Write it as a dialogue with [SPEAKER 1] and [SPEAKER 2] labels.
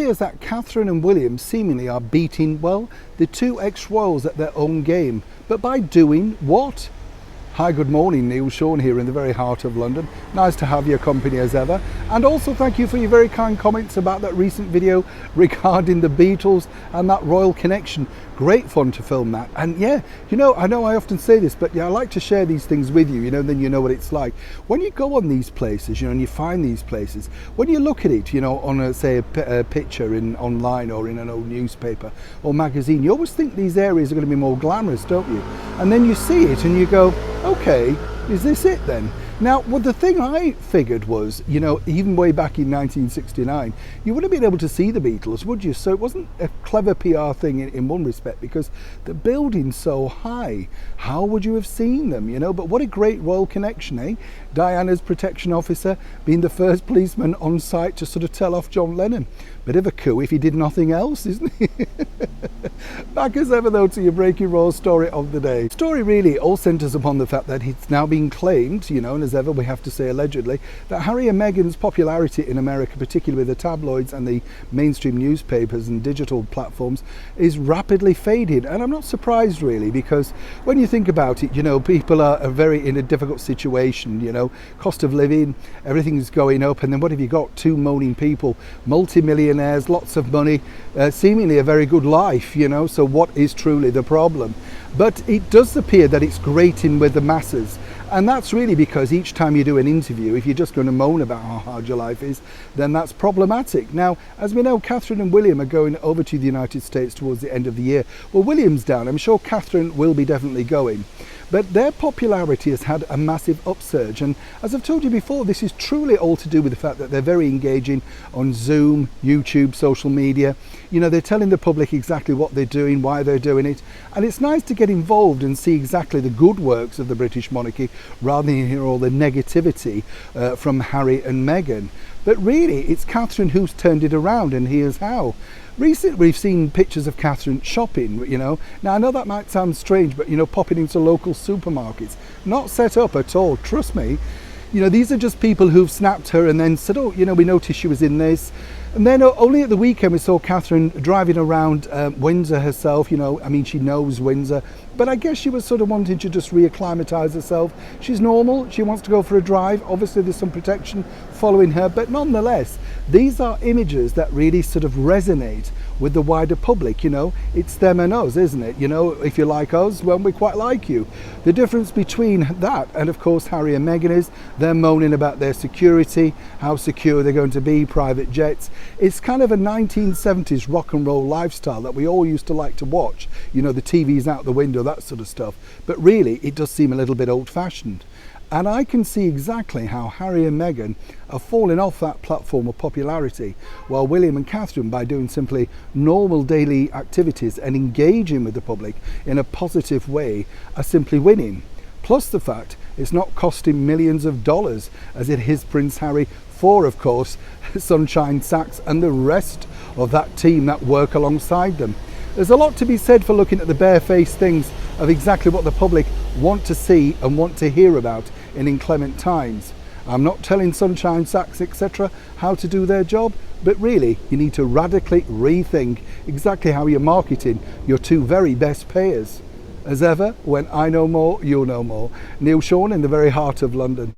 [SPEAKER 1] appears that Catherine and William seemingly are beating, well, the two ex-royals at their own game. But by doing what? Hi, good morning, Neil Sean here in the very heart of London. Nice to have your company as ever. And also thank you for your very kind comments about that recent video regarding the Beatles and that royal connection. Great fun to film that. And yeah, I know I often say this, but yeah, I like to share these things with you, then you know what it's like. When you go on these places, and you find these places, when you look at it, on a picture online or in an old newspaper or magazine, you always think these areas are going to be more glamorous, don't you? And then you see it and you go, okay, is this it then? Now, well, the thing I figured was, even way back in 1969, you wouldn't have been able to see the Beatles, would you? So it wasn't a clever PR thing in one respect, because the building's so high. How would you have seen them, But what a great royal connection, eh? Diana's protection officer being the first policeman on site to sort of tell off John Lennon. Bit of a coup if he did nothing else, isn't he? Back as ever though to your breaking royal story of the day. The story really all centres upon the fact that it's now been claimed, and as ever we have to say allegedly, that Harry and Meghan's popularity in America, particularly with the tabloids and the mainstream newspapers and digital platforms, is rapidly fading. And I'm not surprised really, because when you think about it, people are very in a difficult situation, cost of living, everything's going up, and then what have you got? Two moaning people, multi-millionaires, lots of money, seemingly a very good life, so what is truly the problem? But it does appear that it's grating with the masses. And that's really because each time you do an interview, if you're just going to moan about how hard your life is, then that's problematic. Now, as we know, Catherine and William are going over to the United States towards the end of the year. Well, William's down. I'm sure Catherine will be definitely going. But their popularity has had a massive upsurge. And as I've told you before, this is truly all to do with the fact that they're very engaging on Zoom, YouTube, social media. They're telling the public exactly what they're doing, why they're doing it. And it's nice to get involved and see exactly the good works of the British monarchy rather than hear all the negativity from Harry and Meghan. But really, it's Catherine who's turned it around, and here's how. Recently, we've seen pictures of Catherine shopping, Now, I know that might sound strange, but, popping into local supermarkets. Not set up at all, trust me. These are just people who've snapped her and then said, oh, we noticed she was in this. And then only at the weekend we saw Catherine driving around Windsor herself, she knows Windsor. But I guess she was sort of wanting to just reacclimatise herself. She's normal, she wants to go for a drive. Obviously there's some protection following her, but nonetheless, these are images that really sort of resonate with the wider public, It's them and us, isn't it? If you like us, well, we quite like you. The difference between that and, of course, Harry and Meghan is they're moaning about their security, how secure they're going to be, private jets. It's kind of a 1970s rock and roll lifestyle that we all used to like to watch. The TV's out the window, that sort of stuff. But really, it does seem a little bit old-fashioned. And I can see exactly how Harry and Meghan are falling off that platform of popularity, while William and Catherine, by doing simply normal daily activities and engaging with the public in a positive way, are simply winning. Plus the fact it's not costing millions of dollars as it is Prince Harry for, of course, Sunshine Sachs and the rest of that team that work alongside them. There's a lot to be said for looking at the barefaced things of exactly what the public want to see and want to hear about in inclement times. I'm not telling Sunshine Sachs, etc., how to do their job, but really you need to radically rethink exactly how you're marketing your two very best payers. As ever, when I know more, you'll know more. Neil Sean in the very heart of London.